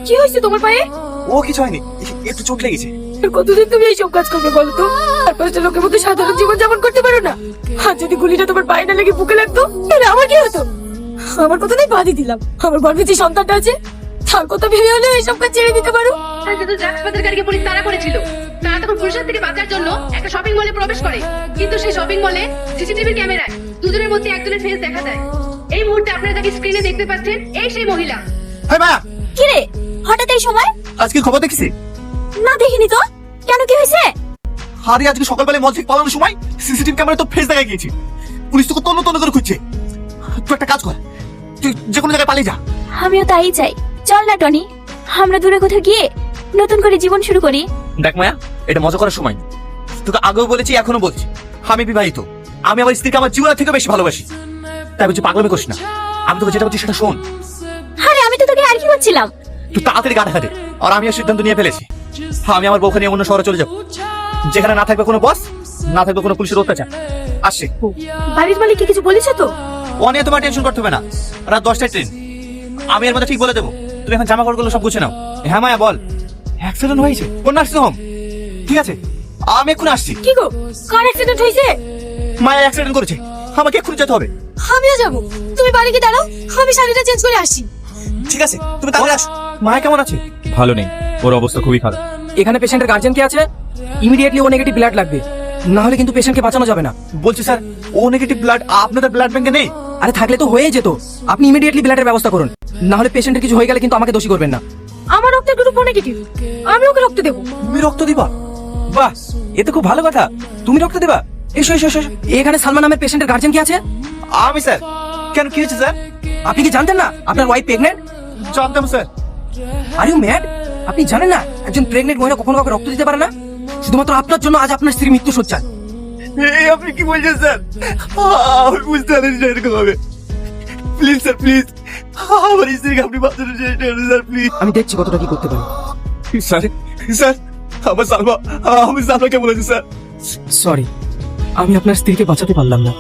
কি হয়েছে তোমার পায়ে? ও কিছু হয়নি, একটু চোট লেগেছে। কতদিন তুমি এইসব কাজ করবে বলো তো? আর পাঁচটা লোকের মধ্যে সাধারণ জীবন যাপন করতে পারো না? আর যদি গুলিটা তোমার পায়ে না লেগে বুকে লাগতো তাহলে আমার কি হতো? আমার কথা নেই বাদই দিলাম, আমার গর্ভে যে সন্তানটা আছে তার কথা ভেবে হলেও এইসব কাজ ছেড়ে দিতে পারো। কিন্তু ড্রাগস পাচারকারীকে পুলিশ তাড়া করেছিল। তারা তখন পুলিশের থেকে বাঁচার জন্য একটা শপিং মলে প্রবেশ করে, কিন্তু সেই শপিং মলে সিসিটিভি ক্যামেরায় দুজনের মধ্যে একজনের ফেস দেখা যায়। এই মুহূর্তে আপনারা যাকে স্ক্রিনে দেখতে পাচ্ছেন, এই সেই মহিলা। হ্যাঁ মা, কি রে হঠাৎ এই সময়? আজকে খবর দেখেছি? না দেখিনি তো, কেন কি হয়েছে? আরে আজকে সকালবেলা মল থেকে পালানোর সময় সিসিটিভি ক্যামেরা তো ফেস দেখা গিয়েছে। পুলিশ তোকে তন্ন তন্ন করে খুঁজছে। তুই একটা কাজ কর, তুই যে কোনো জায়গায় পালিয়ে যা। আমিও তাই চাই। চল না টনি, আমরা দূরে কোথাও গিয়ে নতুন করে জীবন শুরু করি। দেখ মায়া, এটা মজা করার সময় না। তোকে আগেও বলেছি, এখনো বলছি, আমি বিবাহিত। আমি আমার স্ত্রীকে আমার জীবনের থেকে বেশি ভালোবাসি। তাই বলছি পাগলামি করিস না। আমি তোকে যেটা বলছি সেটা শোন। আরে আমি তো তোকে আর কি বলছিলাম। তুই তাড়াতাড়ি গা ঢাকা দে। আর আমি সিদ্ধান্ত নিয়ে ফেলেছি, আমি আমার বউকে নিয়ে অন্য শহরে চলে যাবো, যেখানে না থাকবে কোনো বস, না থাকবে কোনো পুলিশের অত্যাচার। আসছে। বাড়ির মালিককে কিছু বলেছো তো? ও নিয়ে তোমার টেনশন করতে হবে না। রাত 10টায় ট্রেন, আমি এর মধ্যে ঠিক বলে দেবো। তুমি এখন জামা কাপড়গুলো সব গুছে নাও। হ্যাঁ মায়া বল, অ্যাক্সিডেন্ট হয়েছে? কোন নার্সিং হোম? ঠিক আছে, আমি এক্ষুনি আসছি। কি গো, কার অ্যাক্সিডেন্ট হয়েছে? মায়া অ্যাক্সিডেন্ট করেছে, আমাকে এক্ষুনি যেতে হবে। আমিও যাবো, তুমি বাড়ি গিয়ে দাঁড়াও, আমি শাড়িটা চেঞ্জ করে আসছি। ঠিক আছে, তুমি তাহলে আসো। মায়া কেমন আছে? ভালো নেই, ওর অবস্থা খুবই খারাপ। এখানে পেশেন্টের গার্জিয়ান কে আছে? ইমিডিয়েটলি ও নেগেটিভ ব্লাড লাগবে, না হলে কিন্তু পেশেন্টকে বাঁচানো যাবে না। বলছি স্যার, ও নেগেটিভ ব্লাড আপনাদের ব্লাড ব্যাংকে নেই? আরে থাকলে তো হয়ে যেত। আপনি ইমিডিয়েটলি ব্লাডের ব্যবস্থা করুন, না হলে পেশেন্টের কিছু হয়ে গেলে কিন্তু আমাকে দোষী করবেন না। আমার রক্তের গ্রুপ নেগেটিভ, আমি ওকে রক্ত দেবো। তুমি রক্ত দিবা? বাহ, এ তো খুব ভালো কথা। তুমি রক্ত দেবা? এসো এসো এসো। এখানে সালমান নামের পেশেন্টের গার্জিয়ান কি আছে? আমি স্যার। কেন, কি হয়েছে স্যার? আপনি কি জানতেন না আপনার ওয়াইফ প্রেগনেন্ট? জানতাম স্যার। Are you mad? আপনি জানেন না একজন প্রেগনেন্ট মহিলা কখনো কাউকে রক্ত দিতে পারে না? শুধুমাত্র আপনার জন্য আজ আপনার স্ত্রীর মৃত্যু সজ্জায়। এই আপনি কি বলছেন স্যার? আমি বুঝতে পারিনি যে এরকম হবে। প্লিজ স্যার, প্লিজ আমার স্ত্রীকে আপনি বাঁচানোর চেষ্টা করুন স্যার, প্লিজ। আমি দেখছি কতটা কি করতে পারি। স্যার, স্যার আমার সালমা, আমি সালমাকে বলেছি স্যার। সরি, আমি আপনার স্ত্রীকে বাঁচাতে পারলাম না।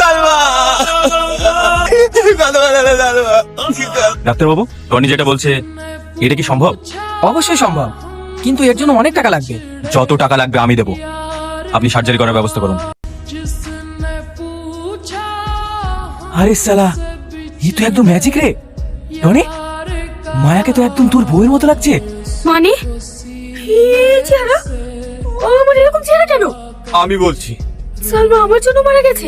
সালমা, ডাক্তারবাবু, টনি যেটা বলছে এটা কি সম্ভব? অবশ্যই সম্ভব, কিন্তু এর জন্য অনেক টাকা লাগবে। যত টাকা লাগবে আমি দেবো, আপনি সার্জারি করার ব্যবস্থা করুন। আরে সালা, এই তো একদম ম্যাজিক রে। টনি, মায়াকে তো একদম তোর বউয়ের মতো লাগছে। মানে এই চেহারা, ও আমার এরকম চেহারা কেন? আমি বলছি সালমা আমার জন্য মারা গেছে।